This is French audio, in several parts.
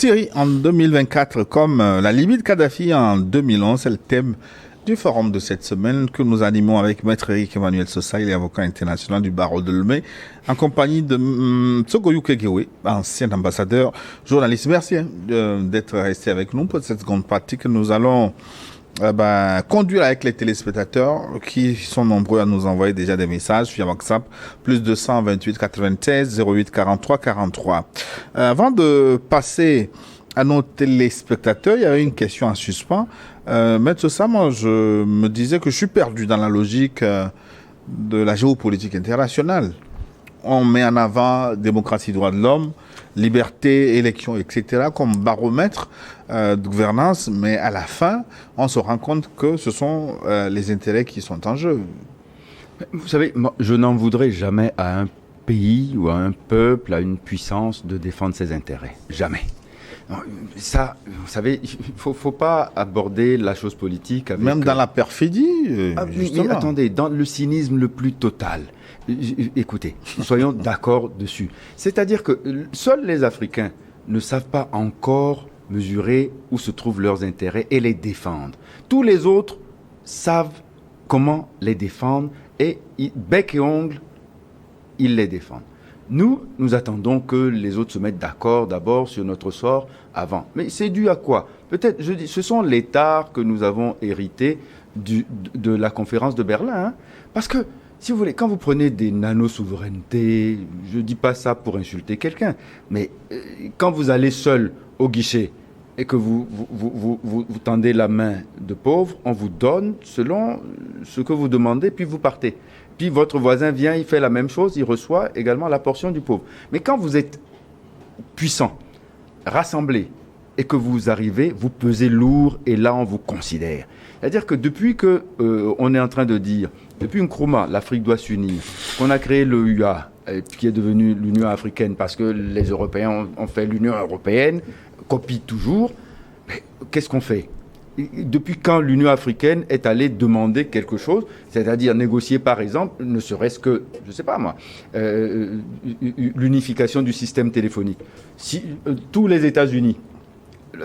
Syrie en 2024 comme la Libye de Kadhafi en 2011, c'est le thème du forum de cette semaine que nous animons avec Maître Eric Emmanuel Sosa, il est avocat international du barreau de Lomé, en compagnie de Tsogoyou Kegewe, ancien ambassadeur, journaliste. Merci d'être resté avec nous pour cette seconde partie que nous allons conduire avec les téléspectateurs qui sont nombreux à nous envoyer déjà des messages via WhatsApp, plus 228 96 08 43 43. Avant de passer à nos téléspectateurs, il y avait une question en suspens. Maître Sosa, moi, je me disais que je suis perdu dans la logique de la géopolitique internationale. On met en avant démocratie, droits de l'homme, liberté, élection, etc. comme baromètre de gouvernance, mais à la fin, on se rend compte que ce sont les intérêts qui sont en jeu. Vous savez, moi, je n'en voudrais jamais à un pays ou à un peuple, à une puissance de défendre ses intérêts. Jamais. Ça, vous savez, il ne faut pas aborder la chose politique avec... Même dans la perfidie, mais attendez, dans le cynisme le plus total. Écoutez, soyons d'accord dessus. C'est-à-dire que seuls les Africains ne savent pas encore mesurer où se trouvent leurs intérêts et les défendre. Tous les autres savent comment les défendre et bec et ongle, ils les défendent. Nous attendons que les autres se mettent d'accord d'abord sur notre sort avant. Mais c'est dû à quoi? Peut-être, je dis, ce sont les tares que nous avons hérités de la conférence de Berlin. Hein. Parce que, si vous voulez, quand vous prenez des nano-souverainetés, je ne dis pas ça pour insulter quelqu'un, mais quand vous allez seul au guichet et que vous tendez la main de pauvre, on vous donne selon ce que vous demandez, puis vous partez. Puis votre voisin vient, il fait la même chose, il reçoit également la portion du pauvre. Mais quand vous êtes puissant, rassemblé, et que vous arrivez, vous pesez lourd, et là on vous considère. C'est-à-dire que depuis que on est en train de dire, depuis Nkrumah, l'Afrique doit s'unir, qu'on a créé le UA, qui est devenu l'Union africaine, parce que les Européens ont fait l'Union européenne, copie toujours, mais qu'est-ce qu'on fait ? Depuis quand l'Union africaine est allée demander quelque chose, c'est-à-dire négocier par exemple, ne serait-ce que, je ne sais pas moi, l'unification du système téléphonique. Si tous les États-Unis,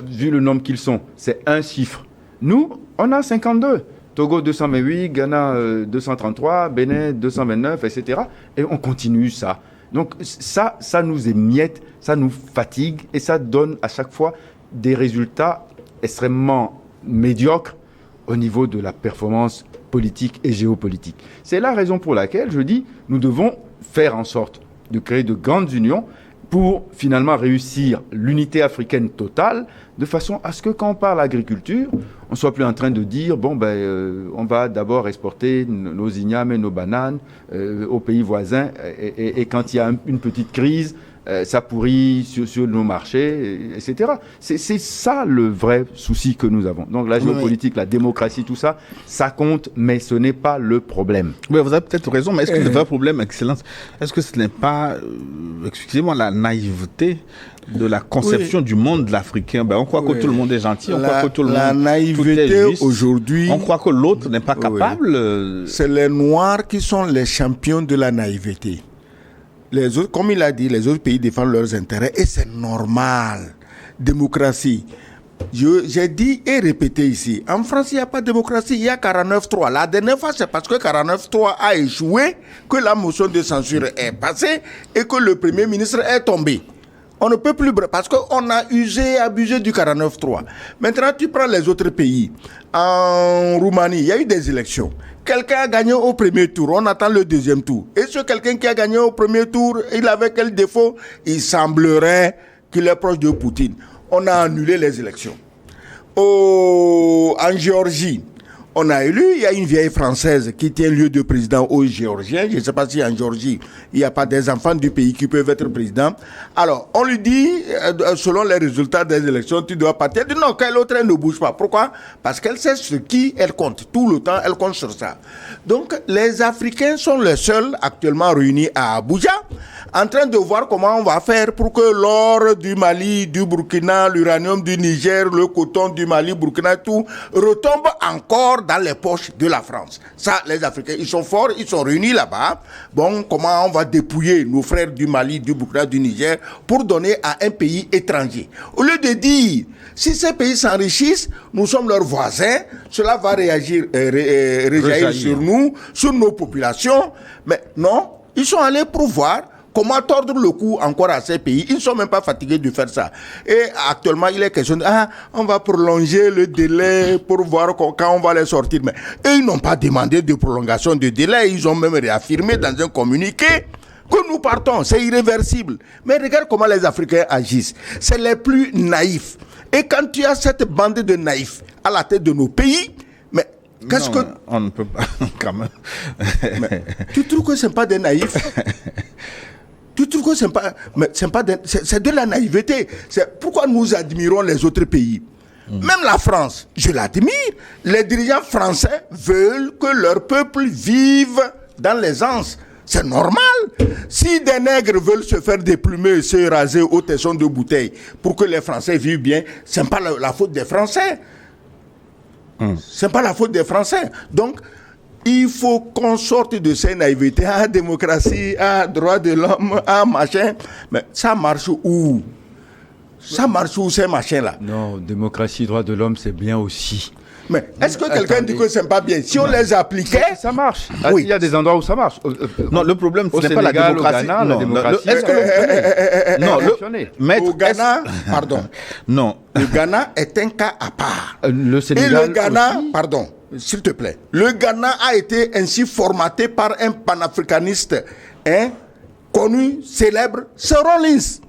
vu le nombre qu'ils sont, c'est un chiffre. Nous, on a 52. Togo 228, Ghana 233, Bénin 229, etc. Et on continue ça. Donc ça nous émiette, ça nous fatigue et ça donne à chaque fois des résultats extrêmement médiocre au niveau de la performance politique et géopolitique. C'est la raison pour laquelle je dis nous devons faire en sorte de créer de grandes unions pour finalement réussir l'unité africaine totale de façon à ce que quand on parle agriculture, on ne soit plus en train de dire on va d'abord exporter nos ignames et nos bananes aux pays voisins et quand il y a une petite crise, ça pourrit sur nos marchés, etc. C'est ça le vrai souci que nous avons. Donc la géopolitique, la démocratie, tout ça, ça compte, mais ce n'est pas le problème. Oui, vous avez peut-être raison, mais est-ce que le vrai problème, Excellence, est-ce que ce n'est pas, excusez-moi, la naïveté de la conception du monde de l'Africain? On croit que tout le monde est gentil, on croit que tout le monde... La naïveté aujourd'hui... On croit que l'autre n'est pas capable... C'est les Noirs qui sont les champions de la naïveté. Les autres, comme il a dit, les autres pays défendent leurs intérêts et c'est normal. Démocratie. J'ai dit et répété ici, en France, il n'y a pas de démocratie, il y a 49-3. La dernière fois, c'est parce que 49-3 a échoué que la motion de censure est passée et que le Premier ministre est tombé. On ne peut plus, parce qu'on a usé et abusé du 49-3. Maintenant, tu prends les autres pays. En Roumanie, il y a eu des élections. Quelqu'un a gagné au premier tour, on attend le deuxième tour. Et ce quelqu'un qui a gagné au premier tour, il avait quel défaut? Il semblerait qu'il est proche de Poutine. On a annulé les élections. En Géorgie, on a élu, il y a une vieille Française qui tient lieu de président aux Géorgiens. Je ne sais pas si en Géorgie, il n'y a pas des enfants du pays qui peuvent être présidents. Alors, on lui dit, selon les résultats des élections, tu dois partir. Elle dit non, que l'autre ne bouge pas. Pourquoi? Parce qu'elle sait ce qui elle compte. Tout le temps, elle compte sur ça. Donc, les Africains sont les seuls actuellement réunis à Abuja, en train de voir comment on va faire pour que l'or du Mali, du Burkina, l'uranium du Niger, le coton du Mali, Burkina, tout retombe encore dans les poches de la France. Ça, les Africains, ils sont forts, ils sont réunis là-bas. Bon, comment on va dépouiller nos frères du Mali, du Burkina, du Niger pour donner à un pays étranger. Au lieu de dire, si ces pays s'enrichissent, nous sommes leurs voisins, cela va réjaillir sur nous, sur nos populations. Mais non, ils sont allés pour voir comment tordre le cou encore à ces pays. Ils ne sont même pas fatigués de faire ça. Et actuellement, il est question de, on va prolonger le délai pour voir quand on va les sortir. Mais eux, ils n'ont pas demandé de prolongation de délai. Ils ont même réaffirmé dans un communiqué que nous partons. C'est irréversible. Mais regarde comment les Africains agissent. C'est les plus naïfs. Et quand tu as cette bande de naïfs à la tête de nos pays, mais qu'est-ce que... On ne peut pas, quand même. Mais, tu trouves que ce n'est pas des naïfs? Tu trouves que c'est de la naïveté. C'est pourquoi nous admirons les autres pays. Même la France, je l'admire. Les dirigeants français veulent que leur peuple vive dans l'aisance. C'est normal. Si des nègres veulent se faire déplumer, se raser au tesson de bouteille pour que les Français vivent bien, ce n'est pas la faute des Français. Ce n'est pas la faute des Français. Donc, il faut qu'on sorte de ces naïvetés. Démocratie, droit de l'homme, machin. Mais ça marche où? Ça marche où ces machins-là? Non, démocratie, droit de l'homme, c'est bien aussi. Mais est-ce que quelqu'un dit que c'est pas bien? Si on les appliquait... Ça marche. Oui. Il y a des endroits où ça marche. Non, le problème, ce n'est pas la Sénégal, démocratie. au Ghana, la démocratie. Est-ce que Au Ghana, pardon. Non. Le Ghana est un cas à part. Le Et Sénégal le Ghana, aussi. pardon, s'il te plaît, le Ghana a été ainsi formaté par un panafricaniste connu, célèbre, c'est Rawlins.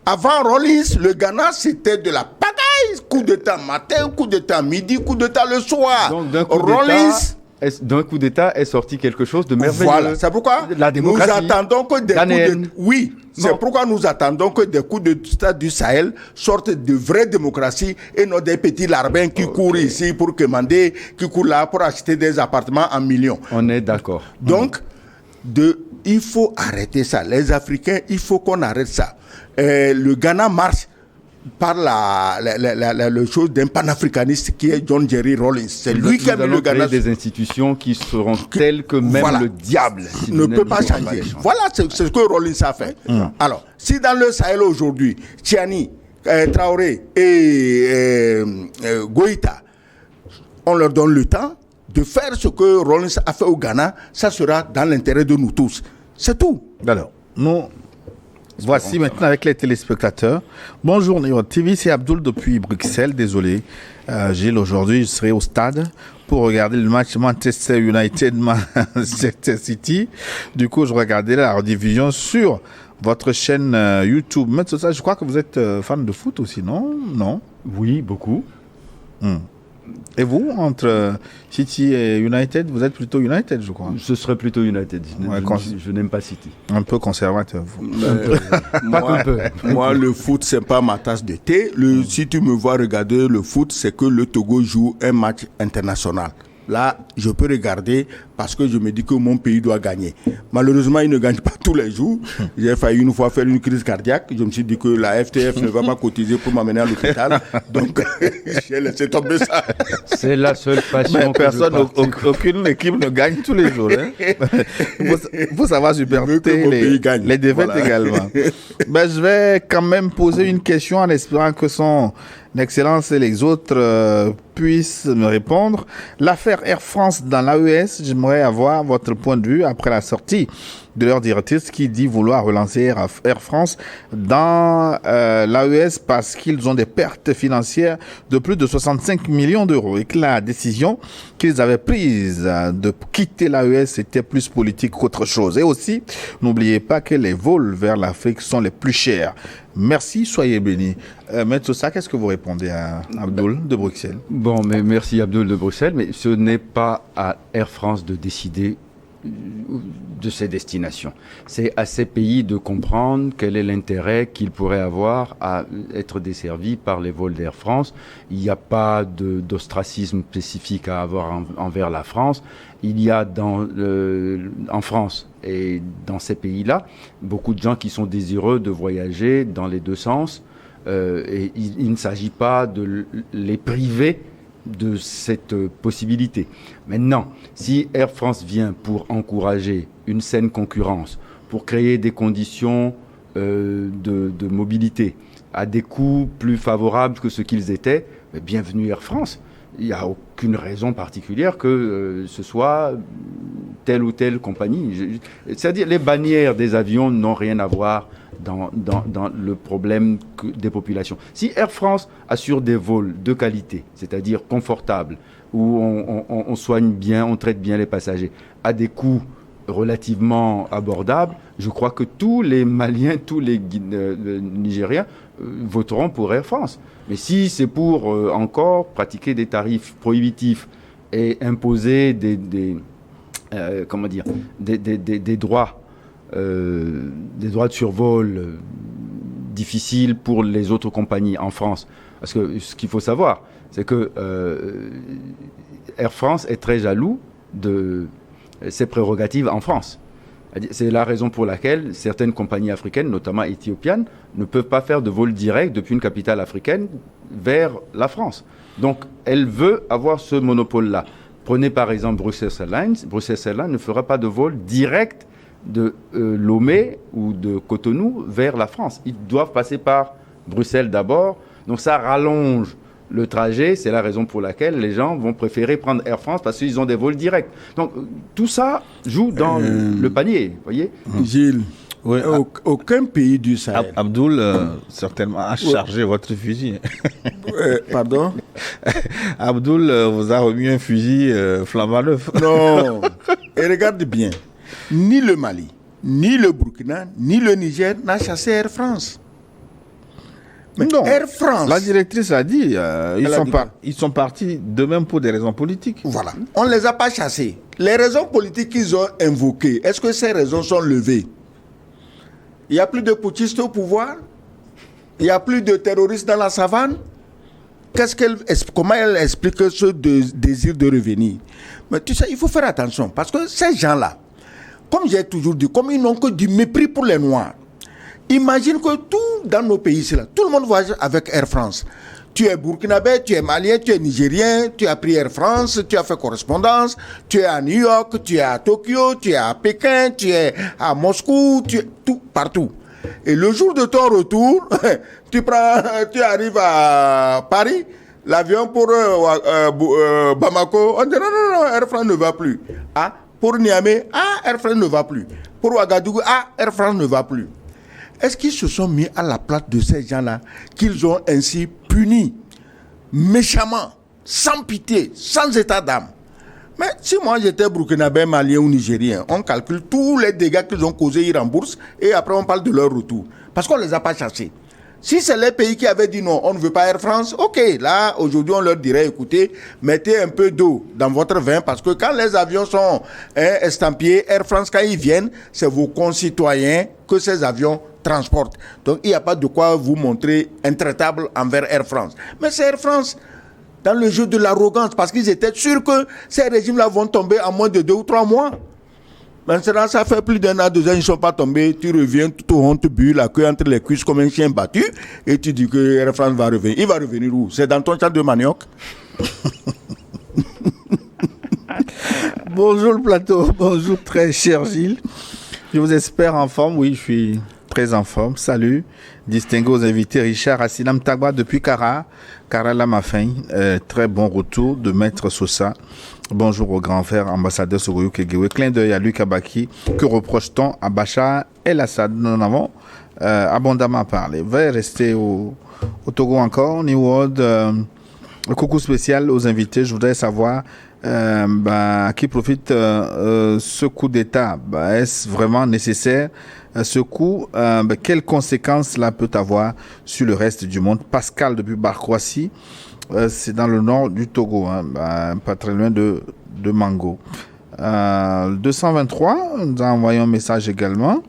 Avant Rawlins, le Ghana, c'était de la pagaille. Coup d'état matin, coup d'état midi, coup d'état le soir. Donc d'un coup d'état est sorti quelque chose de merveilleux. Voilà, c'est pourquoi la démocratie nous attendons que des ghanéenne. coups de... Oui, c'est pourquoi nous attendons que des coups d'État du Sahel sortent de vraies démocraties et non des petits larbins qui courent ici pour commander, qui courent là pour acheter des appartements en millions. On est d'accord. Donc, il faut arrêter ça. Les Africains, il faut qu'on arrête ça. Le Ghana marche par le chose d'un panafricaniste qui est John Jerry Rawlins. C'est lui qui a mis le Ghana. Des institutions qui seront telles que même le diable ne peut pas changer. Voilà, c'est ce que Rawlins a fait. Alors, si dans le Sahel aujourd'hui, Tiani, Traoré et Goïta, on leur donne le temps de faire ce que Rawlins a fait au Ghana, ça sera dans l'intérêt de nous tous. C'est tout. Alors, nous... Voici maintenant avec les téléspectateurs. Bonjour Niro TV, c'est Abdoul depuis Bruxelles. Désolé, Gilles, aujourd'hui je serai au stade pour regarder le match Manchester United-Manchester City. Du coup, je regardais la rediffusion sur votre chaîne YouTube. Mais tout ça, je crois que vous êtes fan de foot aussi, non? Non? Oui, beaucoup. Et vous, entre City et United, vous êtes plutôt United, je crois. Ce serait plutôt United. Je n'aime pas City. Un peu conservateur, vous. Moi, le foot, c'est pas ma tasse de thé. Si tu me vois regarder le foot, c'est que le Togo joue un match international. Là, je peux regarder parce que je me dis que mon pays doit gagner. Malheureusement, il ne gagne pas tous les jours. J'ai failli une fois faire une crise cardiaque. Je me suis dit que la FTF ne va pas cotiser pour m'amener à l'hôpital. Donc, j'ai laissé tomber ça. C'est la seule passion. Mais personne, aucune équipe ne gagne tous les jours. Il faut savoir supporter les défaites également. Je vais quand même poser une question en espérant que son Excellence et les autres puissent me répondre. L'affaire Air France dans l'AES, j'aimerais avoir votre point de vue après la sortie de leur directrice qui dit vouloir relancer Air France dans l'AES parce qu'ils ont des pertes financières de plus de 65 millions d'euros et que la décision qu'ils avaient prise de quitter l'AES était plus politique qu'autre chose. Et aussi, n'oubliez pas que les vols vers l'Afrique sont les plus chers. Merci, soyez bénis. Maître Sosa, qu'est-ce que vous répondez à Abdoul de Bruxelles? Bon, mais merci Abdoul de Bruxelles, mais ce n'est pas à Air France de décider de ses destinations. C'est à ces pays de comprendre quel est l'intérêt qu'ils pourraient avoir à être desservis par les vols d'Air France. Il n'y a pas d'ostracisme spécifique à avoir envers la France. Il y a en France et dans ces pays-là beaucoup de gens qui sont désireux de voyager dans les deux sens. Et il ne s'agit pas de les priver de cette possibilité. Maintenant, si Air France vient pour encourager une saine concurrence, pour créer des conditions de mobilité à des coûts plus favorables que ce qu'ils étaient, bienvenue Air France. Il n'y a aucune raison particulière que ce soit telle ou telle compagnie. C'est-à-dire les bannières des avions n'ont rien à voir dans le problème des populations. Si Air France assure des vols de qualité, c'est-à-dire confortables, où on soigne bien, on traite bien les passagers, à des coûts relativement abordables, je crois que tous les Maliens, tous les Nigériens voteront pour Air France. Mais si c'est pour encore pratiquer des tarifs prohibitifs et imposer des droits de survol difficiles pour les autres compagnies en France, parce que ce qu'il faut savoir, c'est que Air France est très jaloux de ses prérogatives en France. C'est la raison pour laquelle certaines compagnies africaines, notamment éthiopiennes, ne peuvent pas faire de vol direct depuis une capitale africaine vers la France. Donc, elle veut avoir ce monopole-là. Prenez par exemple Brussels Airlines. Brussels Airlines ne fera pas de vol direct de Lomé ou de Cotonou vers la France. Ils doivent passer par Bruxelles d'abord. Donc, ça rallonge le trajet. C'est la raison pour laquelle les gens vont préférer prendre Air France parce qu'ils ont des vols directs. Donc, tout ça joue dans le panier, voyez. Gilles, Oui, aucun pays du Sahel. Abdoul, certainement, a chargé votre fusil. Pardon? Abdoul vous a remis un fusil flambant neuf. Non. Et regarde bien, ni le Mali, ni le Burkina, ni le Niger n'a chassé Air France. Mais Non. Air France. La directrice a dit, quoi? ils sont partis de même pour des raisons politiques. Voilà. On ne les a pas chassés. Les raisons politiques qu'ils ont invoquées, est-ce que ces raisons sont levées? Il n'y a plus de putschistes au pouvoir? Il n'y a plus de terroristes dans la savane? Comment elle explique ce désir de revenir? Mais tu sais, il faut faire attention parce que ces gens-là, comme j'ai toujours dit, comme ils n'ont que du mépris pour les Noirs, imagine que tout dans nos pays, c'est là, tout le monde voyage avec Air France. Tu es burkinabé, tu es malien, tu es nigérien, tu as pris Air France, tu as fait correspondance, tu es à New York, tu es à Tokyo, tu es à Pékin, tu es à Moscou, tu es tout, partout. Et le jour de ton retour, tu arrives à Paris, l'avion pour Bamako, on dit non, Air France ne va plus. Ah, pour Niamey, Air France ne va plus. Pour Ouagadougou, Air France ne va plus. Est-ce qu'ils se sont mis à la place de ces gens-là qu'ils ont ainsi punis méchamment, sans pitié, sans état d'âme? Mais si moi j'étais burkinabé, malien ou nigérien, on calcule tous les dégâts qu'ils ont causés, ils remboursent et après on parle de leur retour. Parce qu'on ne les a pas chassés. Si c'est les pays qui avaient dit non, on ne veut pas Air France, ok, là aujourd'hui on leur dirait écoutez, mettez un peu d'eau dans votre vin parce que quand les avions sont estampillés Air France, quand ils viennent, c'est vos concitoyens que ces avions transportent. Donc il n'y a pas de quoi vous montrer intraitable envers Air France. Mais c'est Air France dans le jeu de l'arrogance parce qu'ils étaient sûrs que ces régimes-là vont tomber en moins de 2 ou 3 mois. Maintenant, ça fait plus d'1 an, 2 ans, ils ne sont pas tombés. Tu reviens tout au honte bu, la queue entre les cuisses comme un chien battu, et tu dis que Air France va revenir. Il va revenir où? C'est dans ton champ de manioc? Bonjour le plateau, bonjour très cher Gilles. Je vous espère en forme, oui, je suis très en forme. Salut, distingué aux invités Richard Assinam Tagba depuis Kara Lamafin. Très bon retour de Maître Sosa. Bonjour au grand frère ambassadeur Soroyou Kegewe. Clin d'œil à Luc Abaki. Que reproche-t-on à Bachar el-Assad? Nous en avons abondamment parlé. Veuillez rester au Togo encore. New World, coucou spécial aux invités. Je voudrais savoir à qui profite ce coup d'État. Est-ce vraiment nécessaire ce coup? Quelles conséquences cela peut avoir sur le reste du monde? Pascal depuis Barkouassi. C'est dans le nord du Togo, pas très loin de Mango. 223, nous a envoyé un message également.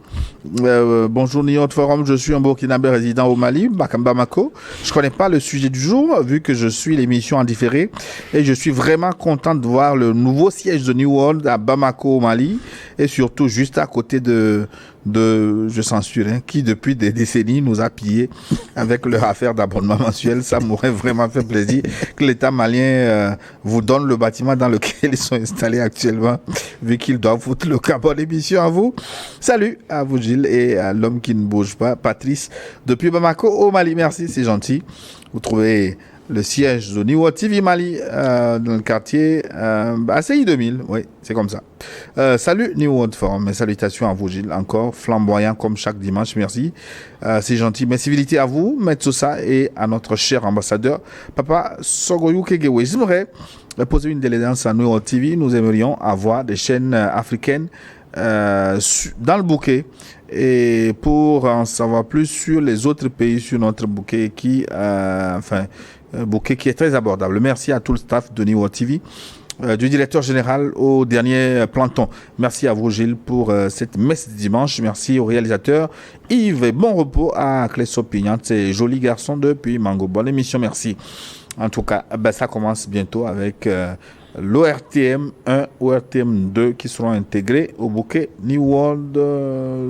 Bonjour Niot Forum, je suis un Burkinabé résident au Mali, Bamako. Je connais pas le sujet du jour vu que je suis l'émission en différé et je suis vraiment content de voir le nouveau siège de New World à Bamako au Mali et surtout juste à côté de je censure, qui depuis des décennies nous a pillés avec leur affaire d'abonnement mensuel. Ça m'aurait vraiment fait plaisir que l'État malien vous donne le bâtiment dans lequel ils sont installés actuellement, vu qu'ils doivent foutre le camp. Bonne émission à vous. Salut à vous Gilles et à l'homme qui ne bouge pas, Patrice, depuis Bamako au Mali. Merci, c'est gentil. Vous trouvez le siège de New World TV Mali dans le quartier ACI 2000. Oui, c'est comme ça. Salut New World Forum. Mes salutations à vous Gilles, encore flamboyant comme chaque dimanche. Merci. C'est gentil. Mes civilités à vous, Maître Sosa, et à notre cher ambassadeur, Papa Sogoyou Kegewe. J'aimerais poser une délédance à New World TV. Nous aimerions avoir des chaînes africaines dans le bouquet. Et pour en savoir plus sur les autres pays sur notre bouquet bouquet qui est très abordable. Merci à tout le staff de New World TV, du directeur général au dernier planton. Merci à vous Gilles pour cette messe de dimanche. Merci au réalisateur Yves et bon repos à Cléso Pignat, ces jolis garçons depuis Mango. Bonne émission, merci. En tout cas, ça commence bientôt avec l'ORTM 1, ORTM 2 qui seront intégrés au bouquet New World.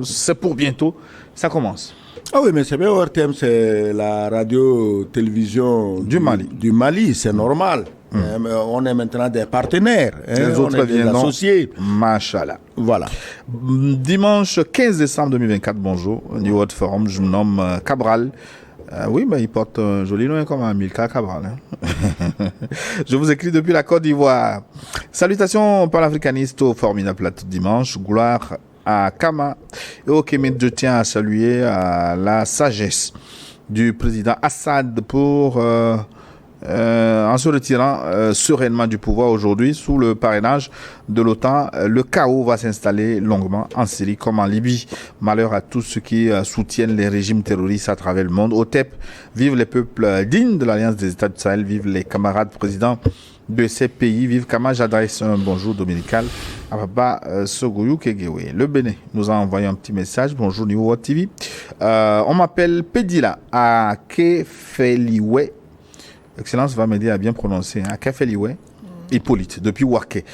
C'est pour bientôt, ça commence. Ah oui, mais c'est bien, ORTM, c'est la radio-télévision du Mali. Du Mali, c'est normal. On est maintenant des partenaires. Les autres on est des associés. Machallah. Voilà. Dimanche 15 décembre 2024, bonjour, New World Forum, je me nomme Cabral. Oui, mais il porte un joli nom comme Amilcar Cabral. Je vous écris depuis la Côte d'Ivoire. Salutations panafricanistes au formidable plateau dimanche. Gloire à Kama et au Kémit. Je tiens à saluer la sagesse du président Assad pour en se retirant sereinement du pouvoir aujourd'hui sous le parrainage de l'OTAN. Le chaos va s'installer longuement en Syrie comme en Libye. Malheur à tous ceux qui soutiennent les régimes terroristes à travers le monde. OTEP, vive les peuples dignes de l'Alliance des États du Sahel, vive les camarades présidents de ces pays, vive Kama. J'adresse un bonjour dominical à Papa Sogoyou Kegewe. Le Bénin nous a envoyé un petit message. Bonjour New World TV. On m'appelle Pedila à Kefeliwe. Excellence va m'aider à bien prononcer. À Kefeliwe. Hippolyte, depuis Ouarké.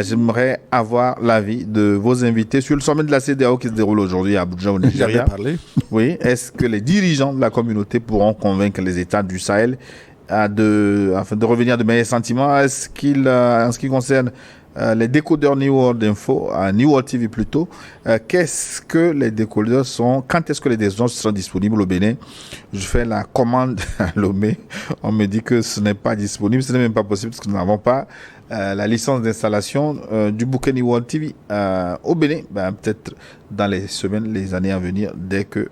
J'aimerais avoir l'avis de vos invités sur le sommet de la CEDEAO qui se déroule aujourd'hui à Abuja au Nigeria. Parlé. Oui. Est-ce que les dirigeants de la communauté pourront convaincre les États du Sahel de revenir à de meilleurs sentiments? Est-ce qu'il, en ce qui concerne les décodeurs New World Info, New World TV plutôt, qu'est-ce que les décodeurs sont? Quand est-ce que les décodeurs seront disponibles au Bénin? Je fais la commande à Lomé. On me dit que ce n'est pas disponible, ce n'est même pas possible parce que nous n'avons pas la licence d'installation du bouquet New World TV au Bénin. Peut-être dans les semaines, les années à venir, dès que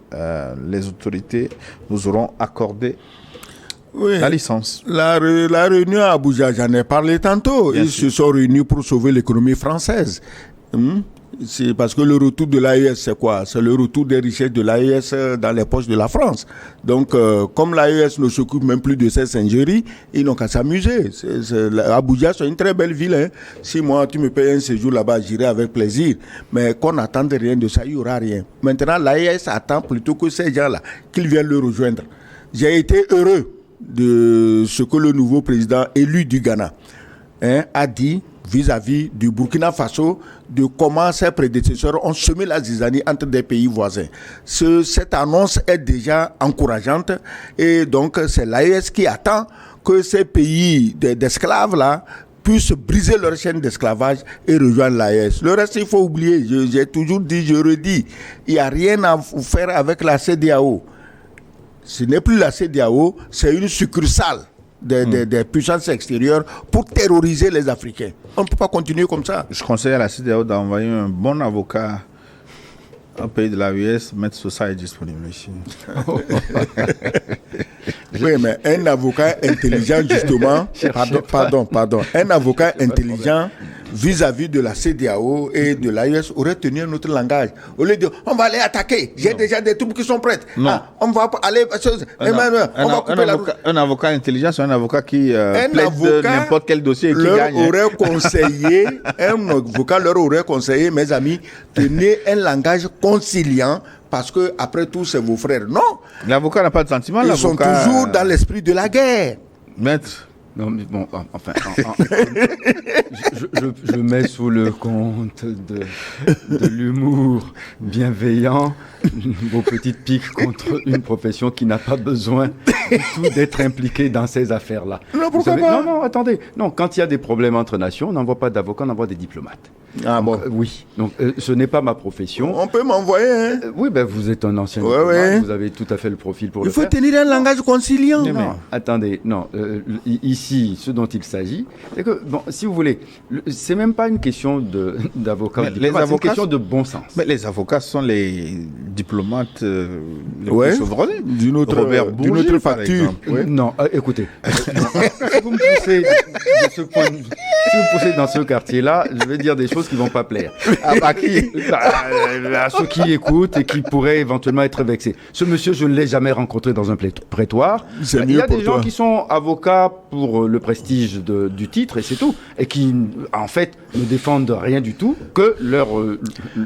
les autorités nous auront accordé la licence. La réunion à Abuja, j'en ai parlé tantôt. Ils se sont réunis pour sauver l'économie française. C'est parce que le retour de l'AES, c'est quoi? C'est le retour des richesses de l'AES dans les poches de la France. Donc, comme l'AES ne s'occupe même plus de ces singeries, ils n'ont qu'à s'amuser. Abuja, c'est une très belle ville. Si moi, tu me payes un séjour là-bas, j'irai avec plaisir. Mais qu'on n'attende rien de ça, il n'y aura rien. Maintenant, l'AES attend plutôt que ces gens-là, qu'ils viennent le rejoindre. J'ai été heureux de ce que le nouveau président élu du Ghana a dit vis-à-vis du Burkina Faso, de comment ses prédécesseurs ont semé la zizanie entre des pays voisins. Cette annonce est déjà encourageante et donc c'est l'AES qui attend que ces pays d'esclaves-là puissent briser leur chaîne d'esclavage et rejoindre l'AES. Le reste, il faut oublier. J'ai toujours dit, je redis, il n'y a rien à faire avec la CEDEAO. Ce n'est plus la CEDEAO, c'est une succursale des puissances extérieures pour terroriser les Africains. On ne peut pas continuer comme ça. Je conseille à la CEDEAO d'envoyer un bon avocat au pays de l'AES. Maître Sosa est disponible ici. Oui, mais un avocat intelligent, justement, pardon, un avocat intelligent vis-à-vis de la CEDEAO et de l'AES aurait tenu un autre langage. Au lieu de dire, on va aller attaquer, j'ai déjà des troupes qui sont prêtes. On va aller... Un avocat intelligent, c'est un avocat qui plaide de n'importe quel dossier et qui gagne. Un avocat leur aurait conseillé, mes amis, tenez un langage conciliant, parce que après tout, c'est vos frères. Non. L'avocat n'a pas de sentiment. Ils sont toujours dans l'esprit de la guerre. Maître. Non, mais bon, enfin, je mets sous le compte de l'humour bienveillant vos petites piques contre une profession qui n'a pas besoin du tout d'être impliquée dans ces affaires-là. Non, pourquoi pas? Non, attendez. Non, quand il y a des problèmes entre nations, on n'envoie pas d'avocats, on envoie des diplomates. Ah bon? Oui. Donc, ce n'est pas ma profession. On peut m'envoyer, hein? Oui, ben vous êtes un ancien diplomate, vous avez tout à fait le profil pour le faire. Il faut tenir un langage conciliant. Non, attendez, non. Ici, ce dont il s'agit, c'est que, bon, si vous voulez, c'est même pas une question d'avocat, c'est une question de bon sens. Mais les avocats sont les diplomates les plus chevronnés. D'une autre facture. Ouais. Non, écoutez, si vous me poussez de ce point de vue, si vous poussez dans ce quartier-là, je vais dire des choses qui vont pas plaire. À qui? À ceux qui écoutent et qui pourraient éventuellement être vexés. Ce monsieur, je ne l'ai jamais rencontré dans un prétoire. Il y a des gens qui sont avocats pour le prestige du titre et c'est tout. Et qui, en fait, ne défendent rien du tout que leur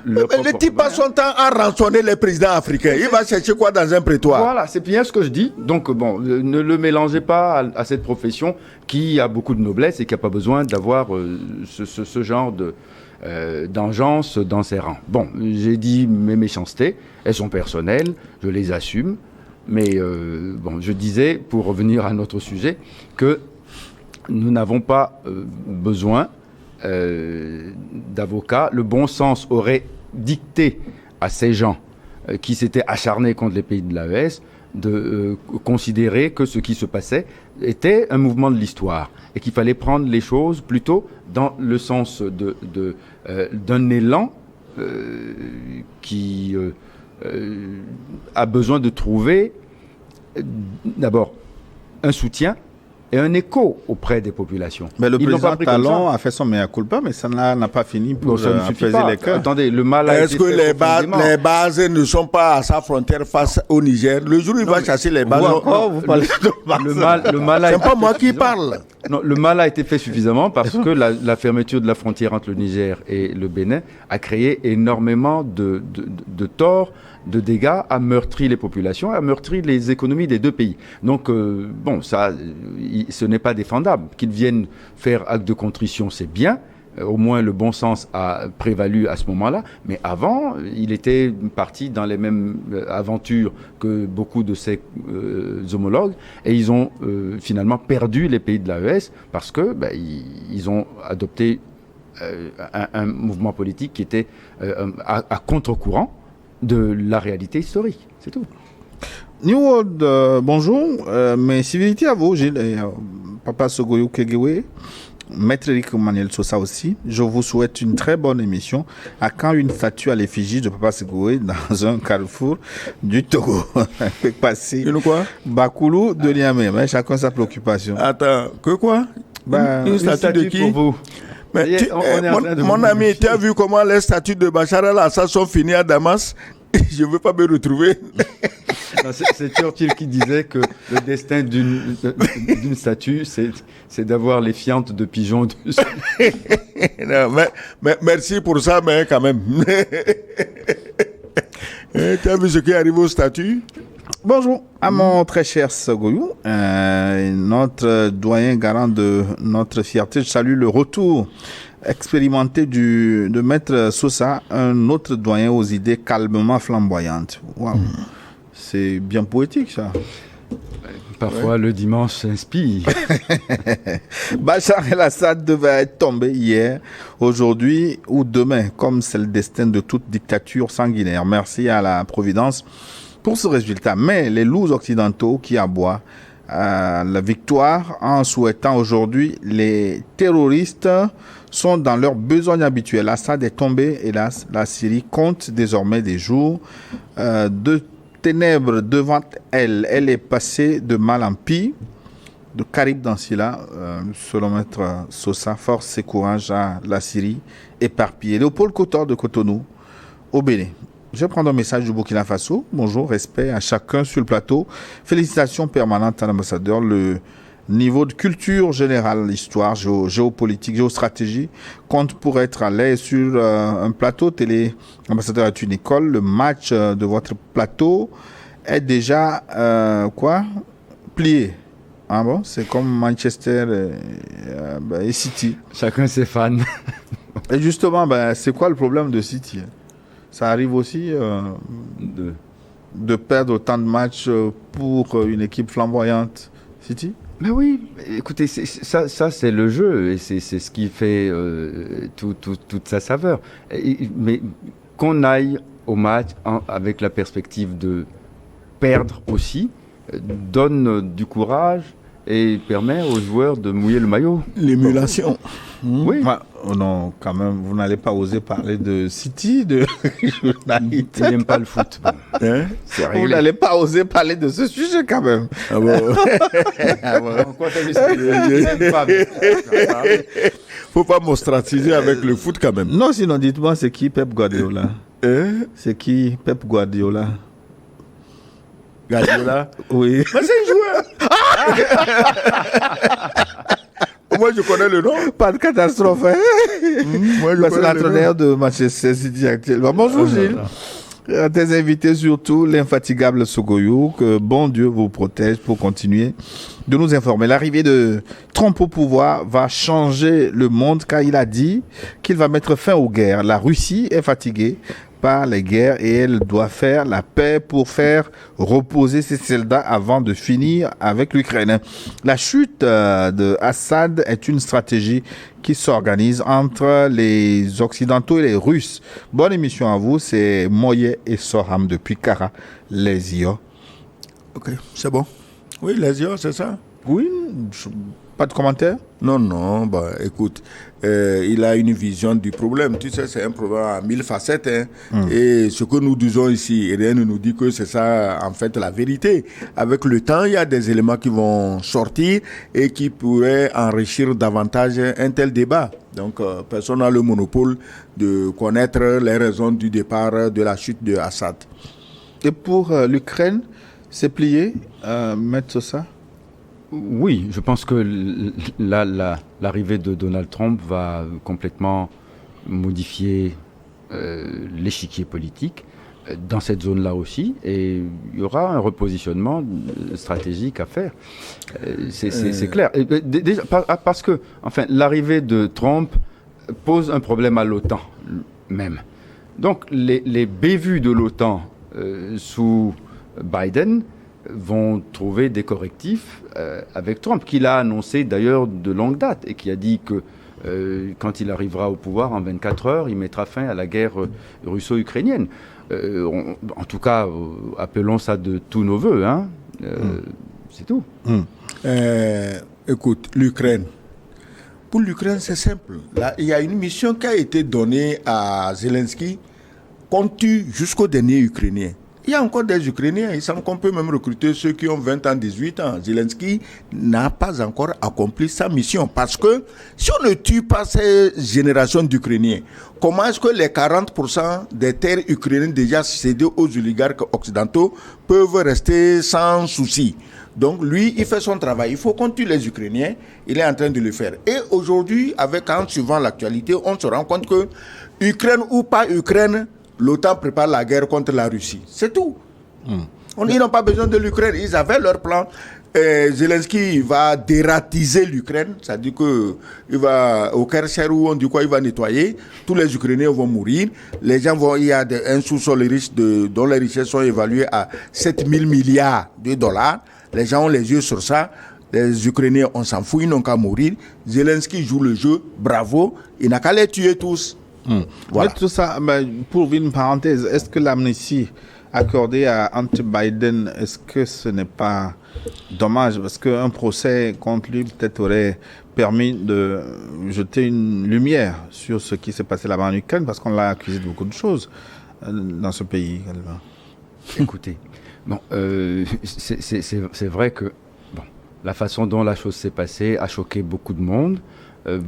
le type passe son temps à rançonner les présidents africains. Il va chercher quoi dans un prétoire? Voilà, c'est bien ce que je dis. Donc, bon, ne le mélangez pas à cette profession qui a beaucoup de noblesse et qui n'a pas besoin d'avoir ce genre d'engeance dans ses rangs. Bon, j'ai dit mes méchancetés, elles sont personnelles, je les assume, mais bon, je disais, pour revenir à notre sujet, que nous n'avons pas besoin d'avocats. Le bon sens aurait dicté à ces gens qui s'étaient acharnés contre les pays de l'AES de considérer que ce qui se passait était un mouvement de l'histoire et qu'il fallait prendre les choses plutôt dans le sens d'un élan qui a besoin de trouver d'abord un soutien et un écho auprès des populations. Mais le président Talon a fait son mea culpa, mais ça n'a pas fini pour apaiser les cœurs. Attendez, le mal a été fait. Est-ce que les bases ne sont pas à sa frontière face au Niger? Le jour où il va chasser les bases... vous parlez de le mal a c'est pas moi qui parle. Non, le mal a été fait suffisamment parce que la fermeture de la frontière entre le Niger et le Bénin a créé énormément de torts, de dégâts, a meurtri les populations, a meurtri les économies des deux pays. Donc, bon, ça, ce n'est pas défendable. Qu'ils viennent faire acte de contrition, c'est bien. Au moins, le bon sens a prévalu à ce moment-là. Mais avant, il était parti dans les mêmes aventures que beaucoup de ses homologues. Et ils ont finalement perdu les pays de l'AES parce que ils ont adopté un mouvement politique qui était à contre-courant de la réalité historique, c'est tout. New World, bonjour, mes civilités à vous, Gilles et Papa Sogoyo Kegewe, Maître Eric Emmanuel Sosa aussi. Je vous souhaite une très bonne émission. À quand une statue à l'effigie de Papa Sogoyo dans un carrefour du Togo? Passer Bakoulou de Niamey, mais chacun sa préoccupation. Attends, que quoi? Une statue de qui? Pour vous. Mais mon ami, tu as vu comment les statues de Bachar al-Assad sont finies à Damas? Je ne veux pas me retrouver. C'est Churchill qui disait que le destin d'une statue, c'est d'avoir les fientes de pigeons dessus. Non, mais merci pour ça, mais quand même. Tu as vu ce qui arrive aux statues? Bonjour à mon très cher Sogoyou, notre doyen garant de notre fierté. Je salue le retour expérimenté de Maître Sosa, un autre doyen aux idées calmement flamboyantes. Wow. C'est bien poétique ça. Parfois, le dimanche s'inspire. Bachar el-Assad devait être tombé hier, aujourd'hui ou demain, comme c'est le destin de toute dictature sanguinaire. Merci à la Providence pour ce résultat. Mais les loups occidentaux qui aboient la victoire en souhaitant aujourd'hui, les terroristes sont dans leur besogne habituelle. Assad est tombé, hélas, la Syrie compte désormais des jours de ténèbres devant elle. Elle est passée de mal en pire. de Carib Dansila, selon Maître Sosa, force et courage à la Syrie éparpillée. Léopold Couture de Cotonou, au Bénin. Je vais prendre un message du Burkina Faso. Bonjour, respect à chacun sur le plateau. Félicitations permanentes à l'ambassadeur. Le niveau de culture générale, l'histoire, géopolitique, géostratégie compte pour être à l'aise sur un plateau télé. L'ambassadeur est une école. Le match de votre plateau est déjà plié. Ah bon, c'est comme Manchester et City. Chacun ses fans. Et justement, c'est quoi le problème de City? Ça arrive aussi de perdre autant de matchs pour une équipe flamboyante City? Mais oui, écoutez, ça c'est le jeu et c'est ce qui fait toute sa saveur. Mais qu'on aille au match avec la perspective de perdre aussi, donne du courage et permet aux joueurs de mouiller le maillot. L'émulation. Oui. Oh non, quand même, vous n'allez pas oser parler de City, de Il n'aime pas le foot. Bon. Hein? C'est réglé. Vous n'allez pas oser parler de ce sujet quand même. Ah bon? Faut pas m'ostraciser avec le foot quand même. Non, sinon dites-moi, c'est qui Pep Guardiola? C'est qui Pep Guardiola? Guardiola? Oui. Mais c'est un joueur. Moi, je connais le nom. Pas de catastrophe. Hein? Moi, je C'est connais le l'entraîneur de Manchester City actuellement. Bonjour Gilles. À tes invités, surtout l'infatigable Sogoyou, que bon Dieu vous protège pour continuer de nous informer. L'arrivée de Trump au pouvoir va changer le monde car il a dit qu'il va mettre fin aux guerres. La Russie est fatiguée par les guerres et elle doit faire la paix pour faire reposer ses soldats avant de finir avec l'Ukraine. La chute de Assad est une stratégie qui s'organise entre les Occidentaux et les Russes. Bonne émission à vous, c'est Moye et Soham depuis Kara, les IO. Ok, c'est bon. Oui, les yeux, c'est ça? Oui, pas de commentaire? Non, écoute, il a une vision du problème. Tu sais, c'est un problème à 1000 facettes. Hein. Et ce que nous disons ici, rien ne nous dit que c'est ça, en fait, la vérité. Avec le temps, il y a des éléments qui vont sortir et qui pourraient enrichir davantage un tel débat. Donc, personne n'a le monopole de connaître les raisons du départ de la chute de Assad. Et pour l'Ukraine, c'est plié, Maître Sosa? Oui, je pense que l'arrivée de Donald Trump va complètement modifier l'échiquier politique dans cette zone-là aussi, et il y aura un repositionnement stratégique à faire. C'est clair. Et, déjà, parce que, enfin, l'arrivée de Trump pose un problème à l'OTAN même. Donc, les bévues de l'OTAN sous Biden vont trouver des correctifs avec Trump, qu'il a annoncé d'ailleurs de longue date et qui a dit que quand il arrivera au pouvoir en 24 heures, il mettra fin à la guerre russo-ukrainienne. En tout cas, appelons ça de tous nos voeux. Hein. C'est tout. Écoute, l'Ukraine. Pour l'Ukraine, c'est simple. Là, il y a une mission qui a été donnée à Zelensky qu'on tue jusqu'au dernier Ukrainien. Il y a encore des Ukrainiens, il semble qu'on peut même recruter ceux qui ont 20 ans, 18 ans. Zelensky n'a pas encore accompli sa mission parce que si on ne tue pas ces générations d'Ukrainiens, comment est-ce que les 40% des terres ukrainiennes déjà cédées aux oligarques occidentaux peuvent rester sans souci? Donc lui, il fait son travail. Il faut qu'on tue les Ukrainiens. Il est en train de le faire. Et aujourd'hui, en suivant l'actualité, on se rend compte que Ukraine ou pas Ukraine, l'OTAN prépare la guerre contre la Russie. C'est tout. Ils n'ont pas besoin de l'Ukraine. Ils avaient leur plan. Zelensky va dératiser l'Ukraine. C'est-à-dire qu'il va au Kherson où on dit quoi, il va nettoyer. Tous les Ukrainiens vont mourir. Les gens vont, il y a un sous-sol riche dont les richesses sont évaluées à 7 000 milliards de dollars. Les gens ont les yeux sur ça. Les Ukrainiens, on s'en fout, ils n'ont qu'à mourir. Zelensky joue le jeu, bravo. Il n'a qu'à les tuer tous. Voilà. Mais tout ça, pour une parenthèse, est-ce que l'amnistie accordée à Hunter Biden, est-ce que ce n'est pas dommage? Parce qu'un procès contre lui peut-être aurait permis de jeter une lumière sur ce qui s'est passé là-bas en Ukraine, parce qu'on l'a accusé de beaucoup de choses dans ce pays. Écoutez, bon, c'est vrai que La façon dont la chose s'est passée a choqué beaucoup de monde,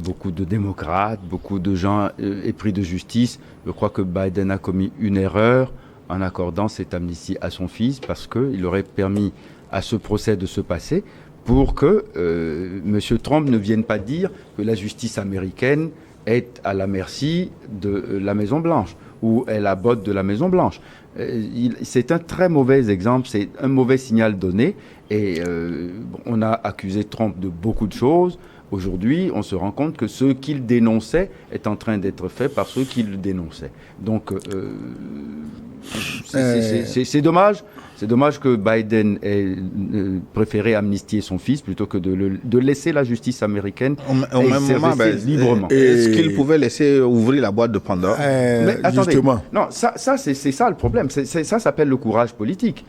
beaucoup de démocrates, beaucoup de gens épris de justice. Je crois que Biden a commis une erreur en accordant cette amnistie à son fils parce qu'il aurait permis à ce procès de se passer pour que M. Trump ne vienne pas dire que la justice américaine est à la merci de la Maison-Blanche ou est la botte de la Maison-Blanche. C'est un très mauvais exemple, c'est un mauvais signal donné et on a accusé Trump de beaucoup de choses. Aujourd'hui, on se rend compte que ce qu'il dénonçait est en train d'être fait par ceux qui le dénonçaient. Donc, c'est dommage. C'est dommage que Biden ait préféré amnistier son fils plutôt que de laisser la justice américaine au même moment, librement. Est-ce qu'il pouvait laisser ouvrir la boîte de Pandore? Mais attendez, justement. non, ça c'est ça le problème. Ça s'appelle le courage politique.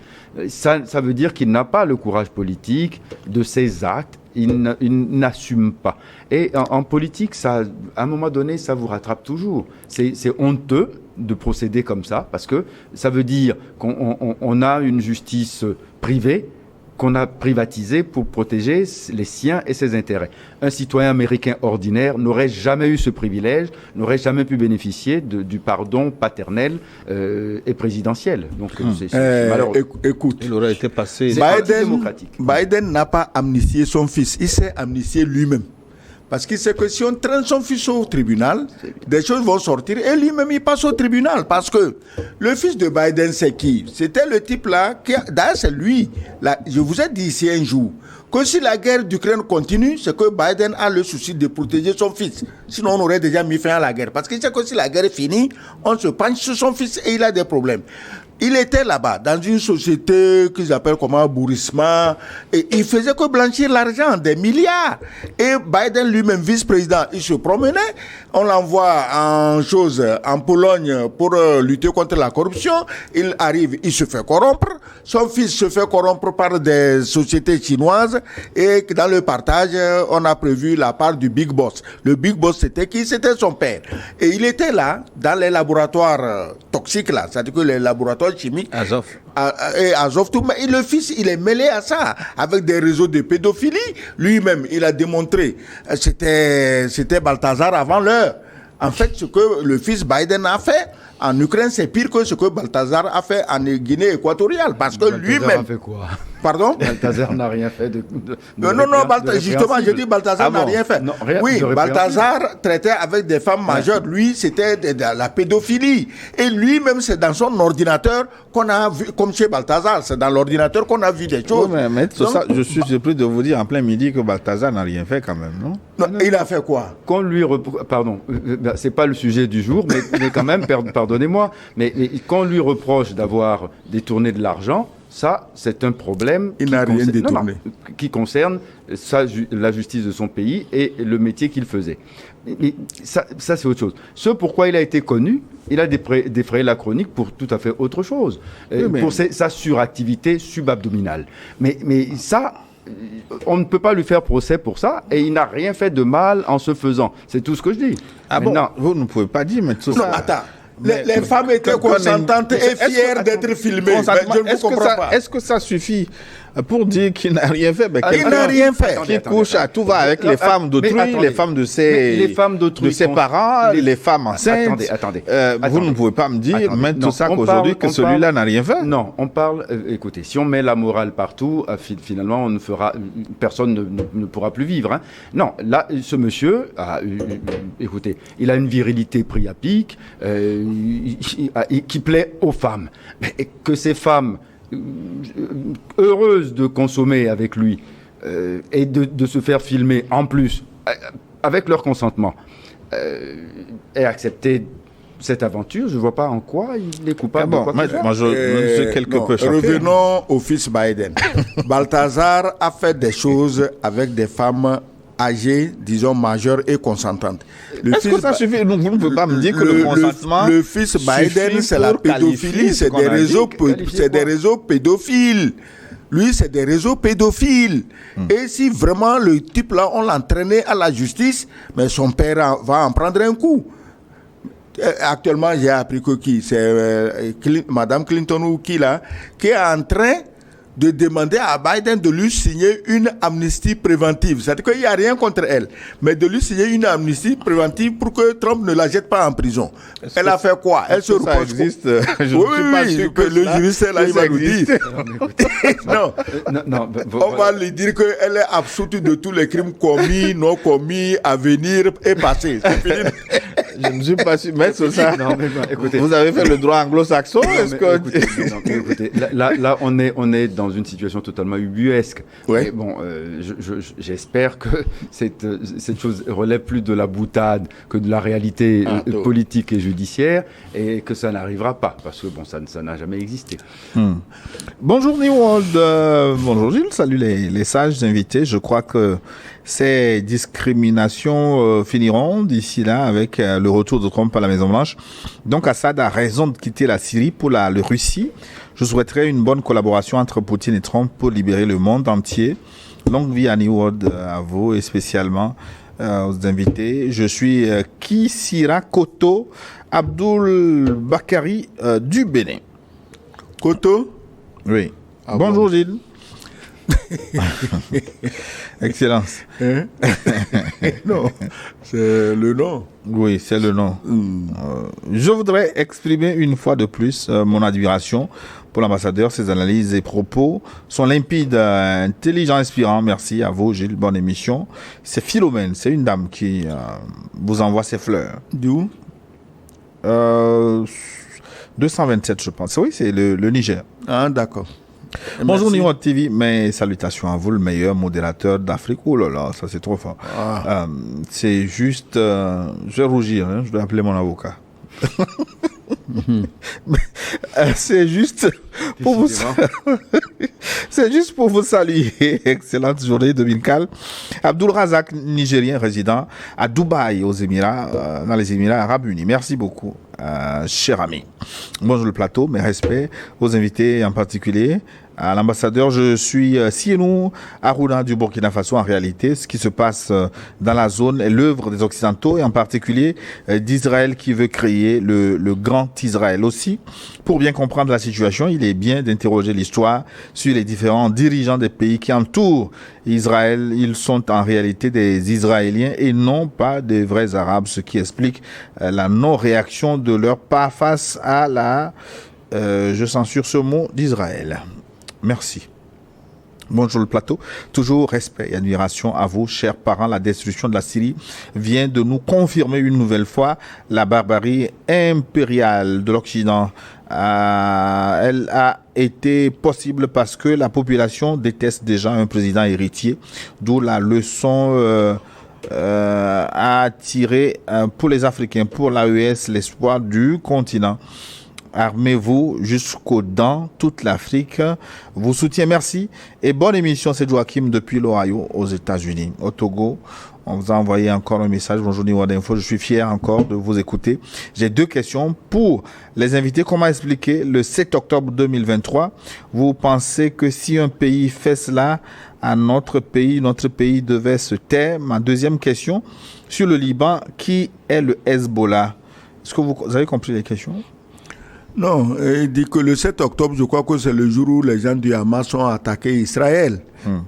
Ça veut dire qu'il n'a pas le courage politique de ses actes. Il n'assume pas. Et en politique, ça, à un moment donné, ça vous rattrape toujours. C'est honteux de procéder comme ça, parce que ça veut dire qu'on a une justice privée qu'on a privatisée pour protéger les siens et ses intérêts. Un citoyen américain ordinaire n'aurait jamais eu ce privilège, n'aurait jamais pu bénéficier du pardon paternel et présidentiel. Donc c'est malheureux. Écoute, il aurait été passé. Biden n'a pas amnistié son fils, il s'est amnistié lui-même. Parce qu'il sait que si on traîne son fils au tribunal, des choses vont sortir et lui-même il passe au tribunal. Parce que le fils de Biden, c'est qui? C'était le type là, d'ailleurs c'est lui. Là, je vous ai dit ici un jour que si la guerre d'Ukraine continue, c'est que Biden a le souci de protéger son fils. Sinon on aurait déjà mis fin à la guerre. Parce qu'il sait que si la guerre est finie, on se penche sur son fils et il a des problèmes. Il était là-bas, dans une société qu'ils appellent comment, bourrissement, et il faisait que blanchir l'argent, des milliards. Et Biden lui-même, vice-président, il se promenait, on l'envoie en Pologne pour lutter contre la corruption, il arrive, il se fait corrompre, son fils se fait corrompre par des sociétés chinoises, et dans le partage, on a prévu la part du Big Boss. Le Big Boss, c'était qui? C'était son père. Et il était là, dans les laboratoires toxiques, là, c'est-à-dire que les laboratoires chimiques. Azov. Et Azov, tout. Mais le fils, il est mêlé à ça, avec des réseaux de pédophilie. Lui-même, il a démontré. C'était Balthazar avant l'heure. En fait, ce que le fils Biden a fait en Ukraine, c'est pire que ce que Balthazar a fait en Guinée équatoriale. Parce que lui-même. Balthazar a fait quoi? Pardon? Balthazar n'a rien fait de non, justement, je dis Balthazar n'a rien fait. Non, rien, oui, Balthazar traitait avec des femmes majeures. Lui, c'était de la pédophilie. Et lui-même, c'est dans son ordinateur qu'on a vu, comme chez Balthazar, c'est dans l'ordinateur qu'on a vu des choses. Oui, mais ça, je suis surpris de vous dire en plein midi que Balthazar n'a rien fait quand même, non? Non, il a fait quoi? Qu'on lui pardon, c'est pas le sujet du jour, mais quand même, pardonnez-moi, mais qu'on lui reproche d'avoir détourné de l'argent, ça, c'est un problème qui concerne la justice de son pays et le métier qu'il faisait. Mais ça c'est autre chose. Ce pourquoi il a été connu, il a défrayé la chronique pour tout à fait autre chose, pour sa suractivité subabdominale. Mais ça, on ne peut pas lui faire procès pour ça, et il n'a rien fait de mal en se faisant. C'est tout ce que je dis. Ah bon? Vous ne pouvez pas dire, mais tout ça... Attends. Les femmes étaient consentantes et fières d'être filmées. Est-ce que ça suffit pour dire qu'il n'a rien fait? Il n'a rien fait. Qui couche à tout va avec les femmes d'autrui, les femmes de ses parents, les femmes enceintes. Attendez. Vous ne pouvez pas me dire, mais tout ça qu'aujourd'hui, que celui-là n'a rien fait? Non, on parle... écoutez, si on met la morale partout, finalement, personne ne pourra plus vivre. Hein. Non, là, ce monsieur, écoutez, il a une virilité pris à pic, qui plaît aux femmes. Mais que ces femmes, heureuses de consommer avec lui, et de se faire filmer en plus, avec leur consentement, et accepter cette aventure, je ne vois pas en quoi il est coupable. Moi, je suis quelque peu choqué. Revenons au fils Biden. Balthazar a fait des choses avec des femmes âgées, disons majeures et consentantes. Est-ce que ça suffit? Vous ne pouvez pas me dire que le consentement... Le fils Biden, c'est la pédophilie, c'est des réseaux pédophiles. Lui, c'est des réseaux pédophiles. Et si vraiment le type-là, on l'entraînait à la justice, mais son père va en prendre un coup. Actuellement, j'ai appris que c'est Madame Clinton ou qui là, qui est en train de demander à Biden de lui signer une amnistie préventive. C'est-à-dire qu'il n'y a rien contre elle, mais de lui signer une amnistie préventive pour que Trump ne la jette pas en prison. Elle a fait quoi? Elle se ça repose. existe. Je ne suis pas sûr que le juriste là, il va nous dire. Non, on va lui dire qu'elle est absoute de tous les crimes commis, non commis, à venir et passés. C'est fini. Je ne suis pas sûr. Mais c'est ça. Non, écoutez. Vous avez fait le droit anglo-saxon? Écoutez, là, on est dans une situation totalement ubuesque. Ouais. Et bon, j'espère que cette chose relève plus de la boutade que de la réalité politique et judiciaire, et que ça n'arrivera pas, parce que bon, ça n'a jamais existé. Bonjour New World, bonjour Gilles, salut les sages invités. Je crois que ces discriminations finiront d'ici là avec le retour de Trump à la Maison-Blanche. Donc Assad a raison de quitter la Syrie pour la Russie. Je souhaiterais une bonne collaboration entre Poutine et Trump pour libérer le monde entier. Longue vie à New World, à vous et spécialement aux invités. Je suis Kisira Koto Abdul Bakari du Bénin. Koto? Oui. Ah bonjour bon. Gilles. Excellence. Hein? Non, c'est le nom. Oui, c'est le nom. Je voudrais exprimer une fois de plus mon admiration pour l'ambassadeur. Ses analyses et propos sont limpides, intelligents, inspirants. Merci à vous, Gilles. Bonne émission. C'est Philomène, c'est une dame qui vous envoie ses fleurs. D'où? 227, je pense. Oui, c'est le Niger. Ah, d'accord. Bonjour Merci. Niro TV, mes salutations à vous, le meilleur modérateur d'Afrique. Oh là là, ça c'est trop fort. C'est juste, je vais rougir, hein, je vais appeler mon avocat. C'est juste pour vous c'est juste pour vous saluer. Excellente journée 2004. Abdul Razak, nigérien résident à Dubaï aux Émirats, dans les Émirats Arabes Unis. Merci beaucoup, cher ami. Bonjour le plateau, mes respects aux invités en particulier. À l'ambassadeur, je suis Sienou Aruna du Burkina Faso. En réalité, ce qui se passe dans la zone est l'œuvre des Occidentaux et en particulier d'Israël qui veut créer le grand Israël aussi. Pour bien comprendre la situation, il est bien d'interroger l'histoire sur les différents dirigeants des pays qui entourent Israël. Ils sont en réalité des Israéliens et non pas des vrais Arabes, ce qui explique la non-réaction de leur part face à la, je censure ce mot, d'Israël. Merci. Bonjour le plateau. Toujours respect et admiration à vous, chers parents. La destruction de la Syrie vient de nous confirmer une nouvelle fois la barbarie impériale de l'Occident. Elle a été possible parce que la population déteste déjà un président héritier, d'où la leçon à tirer pour les Africains, pour l'AES, l'espoir du continent. Armez-vous jusqu'aux dents, toute l'Afrique vous soutient. Merci et bonne émission. C'est Joachim depuis l'Ohio aux États-Unis. Au Togo, on vous a envoyé encore un message. Bonjour New World Info, je suis fier encore de vous écouter. J'ai deux questions pour les invités. Comment expliquer le 7 octobre 2023? Vous pensez que si un pays fait cela à notre pays devait se taire? Ma deuxième question, sur le Liban, qui est le Hezbollah? Est-ce que vous avez compris les questions? Non, il dit que le 7 octobre, je crois que c'est le jour où les gens du Hamas ont attaqué Israël.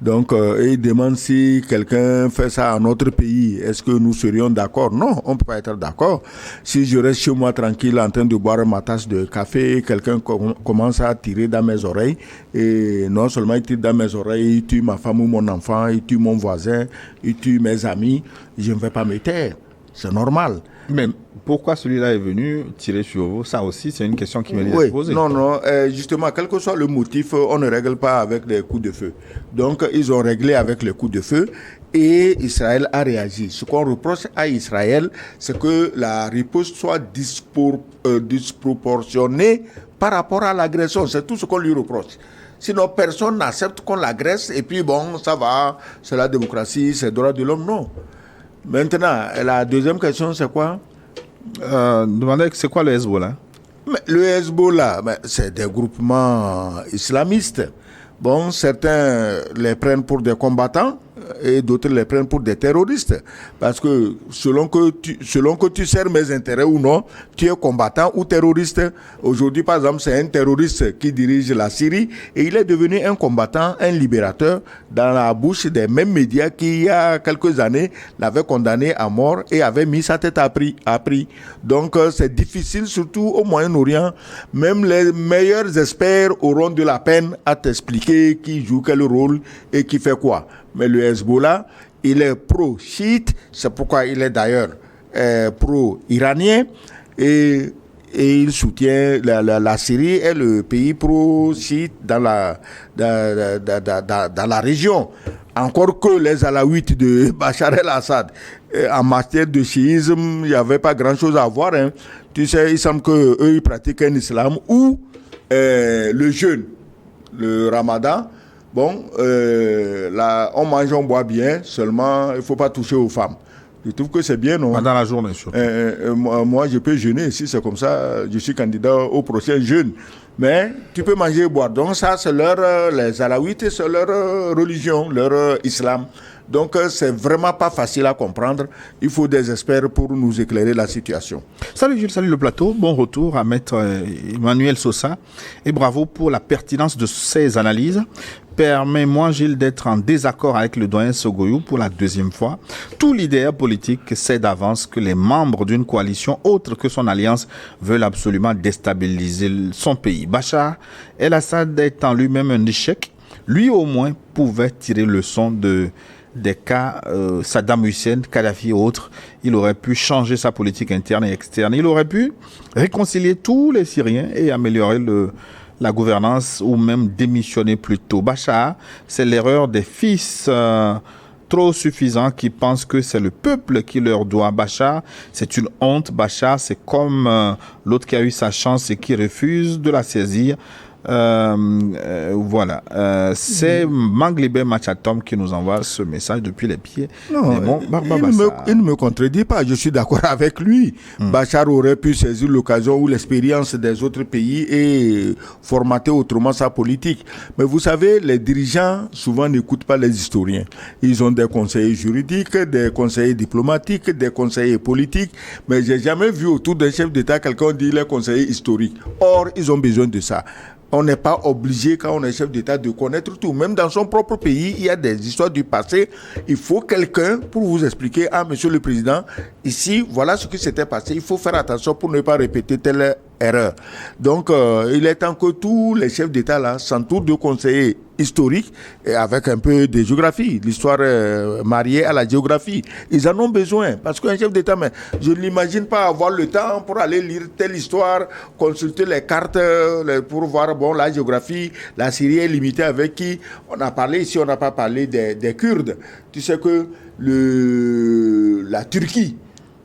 Donc, il demande si quelqu'un fait ça à notre pays, est-ce que nous serions d'accord? Non, on ne peut pas être d'accord. Si je reste chez moi tranquille en train de boire ma tasse de café, quelqu'un commence à tirer dans mes oreilles, et non seulement il tire dans mes oreilles, il tue ma femme ou mon enfant, il tue mon voisin, il tue mes amis, je ne vais pas me taire. C'est normal. Mais pourquoi celui-là est venu tirer sur vous? Ça aussi, c'est une question qui mérite d'être posée. Non, justement, quel que soit le motif, on ne règle pas avec des coups de feu. Donc, ils ont réglé avec les coups de feu et Israël a réagi. Ce qu'on reproche à Israël, c'est que la riposte soit disproportionnée par rapport à l'agression. C'est tout ce qu'on lui reproche. Sinon, personne n'accepte qu'on l'agresse et puis bon, ça va, c'est la démocratie, c'est le droit de l'homme. Non. Maintenant, la deuxième question, c'est quoi? Demandez c'est quoi le Hezbollah? Mais le Hezbollah, c'est des groupements islamistes. Bon, certains les prennent pour des combattants, et d'autres les prennent pour des terroristes. Parce que selon que tu sers mes intérêts ou non, tu es combattant ou terroriste. Aujourd'hui, par exemple, c'est un terroriste qui dirige la Syrie et il est devenu un combattant, un libérateur dans la bouche des mêmes médias qui, il y a quelques années, l'avaient condamné à mort et avaient mis sa tête à prix. Donc, c'est difficile, surtout au Moyen-Orient. Même les meilleurs experts auront de la peine à t'expliquer qui joue quel rôle et qui fait quoi. Mais le Hezbollah, il est pro-chiite, c'est pourquoi il est d'ailleurs pro-iranien et il soutient la Syrie est le pays pro-chiite dans la région. Encore que les Alaouites de Bachar el-Assad, en matière de chiisme, il n'y avait pas grand-chose à voir. Hein. Tu sais, il semble qu'eux, ils pratiquent un islam où le jeûne, le ramadan, bon, là, on mange, on boit bien, seulement il ne faut pas toucher aux femmes. Je trouve que c'est bien, non? Pendant la journée, surtout. Moi, je peux jeûner. Si c'est comme ça, je suis candidat au prochain jeûne. Mais tu peux manger et boire. Donc ça, c'est les Alaouites, c'est leur religion, leur islam. Donc, c'est vraiment pas facile à comprendre. Il faut des experts pour nous éclairer la situation. Salut Jules, salut le plateau. Bon retour à Maître Emmanuel Sosa. Et bravo pour la pertinence de ces analyses. Permets-moi, Gilles, d'être en désaccord avec le doyen Sogoyou pour la deuxième fois. Tout leader politique sait d'avance que les membres d'une coalition autre que son alliance veulent absolument déstabiliser son pays. Bachar el-Assad est en lui-même un échec. Lui, au moins, pouvait tirer leçon des cas Saddam Hussein, Kadhafi et autres. Il aurait pu changer sa politique interne et externe. Il aurait pu réconcilier tous les Syriens et améliorer la gouvernance ou même démissionner plus tôt. Bachar, c'est l'erreur des fils trop suffisants qui pensent que c'est le peuple qui leur doit. Bachar, c'est une honte. Bachar, c'est comme l'autre qui a eu sa chance et qui refuse de la saisir. Voilà. C'est Manglibé Machatom qui nous envoie ce message depuis les pieds. Non, bon, il ne me contredit pas. Je suis d'accord avec lui. Bachar aurait pu saisir l'occasion ou l'expérience des autres pays et formater autrement sa politique. Mais vous savez, les dirigeants souvent n'écoutent pas les historiens. Ils ont des conseillers juridiques, des conseillers diplomatiques, des conseillers politiques. Mais j'ai jamais vu autour d'un chef d'État quelqu'un dire les conseillers historiques. Or, ils ont besoin de ça. On n'est pas obligé, quand on est chef d'État, de connaître tout. Même dans son propre pays, il y a des histoires du passé. Il faut quelqu'un pour vous expliquer, monsieur le Président, ici, voilà ce qui s'était passé. Il faut faire attention pour ne pas répéter telle erreur. Donc, il est temps que tous les chefs d'État là s'entourent de conseillers historiques et avec un peu de géographie, l'histoire mariée à la géographie. Ils en ont besoin parce qu'un chef d'État, mais je ne l'imagine pas avoir le temps pour aller lire telle histoire, consulter les cartes pour voir la géographie. La Syrie est limitée avec qui? On a parlé ici, on n'a pas parlé des Kurdes. Tu sais que la Turquie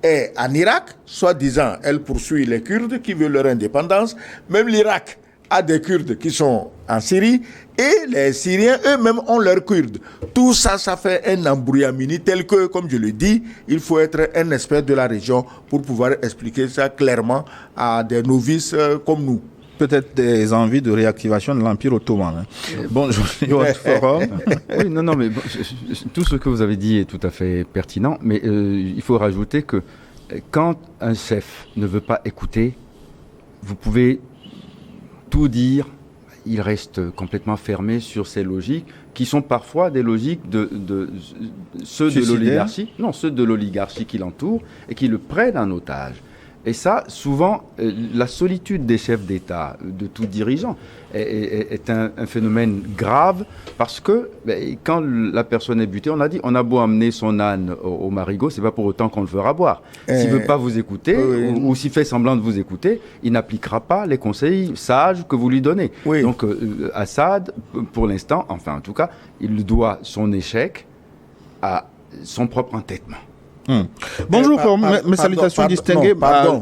est en Irak, soi-disant, elle poursuit les Kurdes qui veulent leur indépendance. Même l'Irak a des Kurdes qui sont en Syrie et les Syriens eux-mêmes ont leurs Kurdes. Tout ça, ça fait un embrouillamini tel que, comme je le dis, il faut être un expert de la région pour pouvoir expliquer ça clairement à des novices comme nous. Peut-être des envies de réactivation de l'Empire ottoman. Hein. Bonjour, forum. Oui, non, mais tout ce que vous avez dit est tout à fait pertinent, mais il faut rajouter que quand un chef ne veut pas écouter, vous pouvez tout dire, il reste complètement fermé sur ses logiques, qui sont parfois des logiques de ceux de l'oligarchie, non, ceux de l'oligarchie qui l'entourent et qui le prennent en otage. Et ça, souvent, la solitude des chefs d'État, de tout dirigeant, est un phénomène grave parce que quand la personne est butée, on a dit, on a beau amener son âne au marigot, c'est pas pour autant qu'on le fera boire. S'il veut pas vous écouter ou s'il fait semblant de vous écouter, il n'appliquera pas les conseils sages que vous lui donnez. Oui. Donc Assad, pour l'instant, enfin en tout cas, il doit son échec à son propre entêtement. Bonjour, mes salutations distinguées.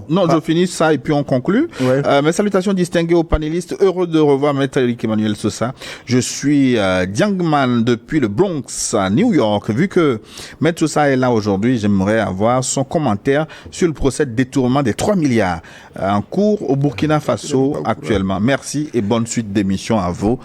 Je finis ça et puis on conclut. Ouais. Mes salutations distinguées aux panélistes. Heureux de revoir Maître Éric Emmanuel Sosa. Je suis Diangman depuis le Bronx, à New York. Vu que Maître Sosa est là aujourd'hui, j'aimerais avoir son commentaire sur le procès de détournement des 3 milliards en cours au Burkina Faso actuellement. Merci et bonne suite d'émission à vous.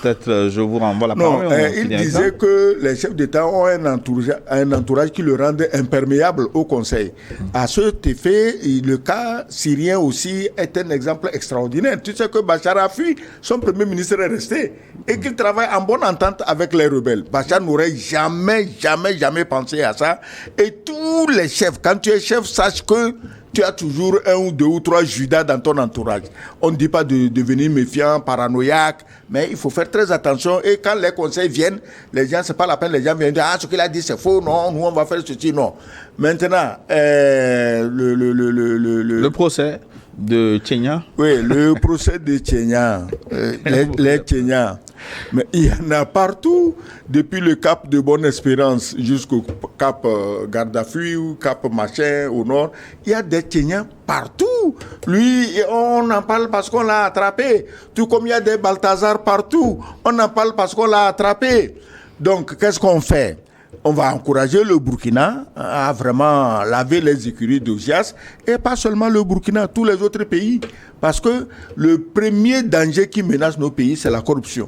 Peut-être je vous renvoie la parole. Il disait que les chefs d'État ont un entourage qui le rend imperméable au Conseil. À cet effet, le cas syrien aussi est un exemple extraordinaire. Tu sais que Bachar a fui, son premier ministre est resté et qu'il travaille en bonne entente avec les rebelles. Bachar n'aurait jamais pensé à ça. Et tous les chefs, quand tu es chef, sache que tu as toujours 1 ou 2 ou 3 Judas dans ton entourage. On ne dit pas de devenir méfiant, paranoïaque, mais il faut faire très attention. Et quand les conseils viennent, les gens, c'est pas la peine, les gens viennent dire, ce qu'il a dit c'est faux, non, nous on va faire ceci, non. Maintenant, le procès de Tchenya. Oui, le procès de Tchenya, les Tchenyans. Mais il y en a partout, depuis le cap de Bonne-Espérance jusqu'au cap Gardafi ou cap machin au nord. Il y a des Tchenyans partout. Lui, on en parle parce qu'on l'a attrapé. Tout comme il y a des Balthazar partout. On en parle parce qu'on l'a attrapé. Donc, qu'est-ce qu'on fait? On va encourager le Burkina à vraiment laver les écuries d'Ozias et pas seulement le Burkina, tous les autres pays. Parce que le premier danger qui menace nos pays, c'est la corruption.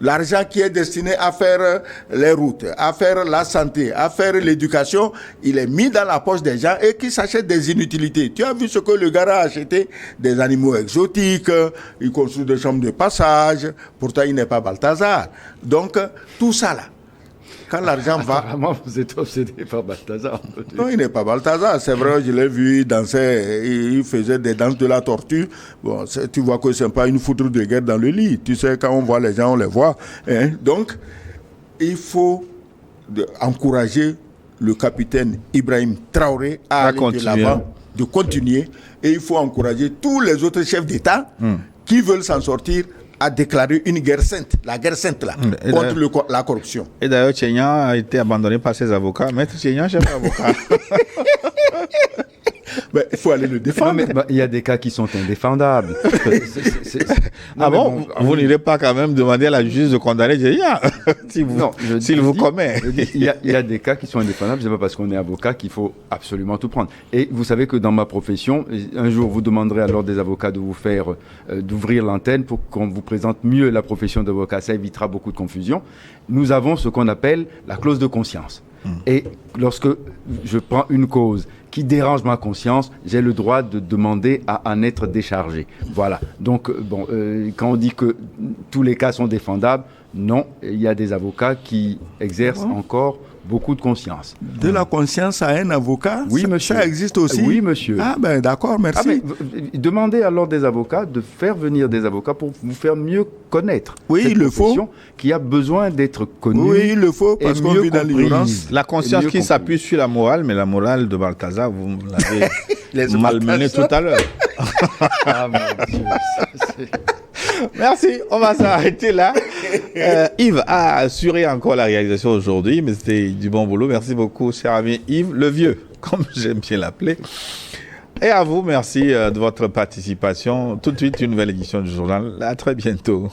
L'argent qui est destiné à faire les routes, à faire la santé, à faire l'éducation, il est mis dans la poche des gens et qui s'achètent des inutilités. Tu as vu ce que le gars a acheté? Des animaux exotiques, il construit des chambres de passage, pourtant il n'est pas Balthazar. Donc, tout ça là. Quand l'argent va... Apparemment, vous êtes obsédé par Balthazar. Non, il n'est pas Balthazar. C'est vrai, je l'ai vu, il dansait, il faisait des danses de la tortue. Bon, tu vois que ce n'est pas une foudre de guerre dans le lit. Tu sais, quand on voit les gens, on les voit. Hein? Donc, il faut encourager le capitaine Ibrahim Traoré à aller de l'avant, de continuer. Et il faut encourager tous les autres chefs d'État qui veulent s'en sortir a déclaré une guerre sainte, la guerre sainte là, contre la corruption. Et d'ailleurs, Tchenya a été abandonné par ses avocats. Maître Tchenya, chef avocat. Ben, il faut aller le défendre. Non, mais il y a des cas qui sont indéfendables. Vous n'irez pas quand même demander à la justice de condamner Tchenya s'il vous commet. Il y a des cas qui sont indéfendables. C'est pas parce qu'on est avocat qu'il faut absolument tout prendre. Et vous savez que dans ma profession, un jour vous demanderez à l'ordre des avocats de vous faire d'ouvrir l'antenne pour qu'on vous présente mieux la profession d'avocat. Ça évitera beaucoup de confusion. Nous avons ce qu'on appelle la clause de conscience. Et lorsque je prends une cause qui dérange ma conscience, j'ai le droit de demander à en être déchargé. Voilà. Donc, quand on dit que tous les cas sont défendables, non, il y a des avocats qui exercent encore beaucoup de conscience. De la conscience à un avocat? Oui, monsieur. Ça existe aussi? Oui, monsieur. Ah, ben d'accord, merci. Demandez à l'ordre des avocats de faire venir des avocats pour vous faire mieux connaître. Oui, il le faut. Qui a besoin d'être connue. Oui, il le faut, parce qu'on vit dans l'ignorance. La conscience qui s'appuie sur la morale, mais la morale de Balthazar, vous l'avez malmenée tout à l'heure. Ah, mon Dieu. Merci, on va s'arrêter là. Yves a assuré encore la réalisation aujourd'hui, mais c'était du bon boulot. Merci beaucoup, cher ami Yves, le vieux, comme j'aime bien l'appeler. Et à vous, merci de votre participation. Tout de suite, une nouvelle édition du journal. À très bientôt.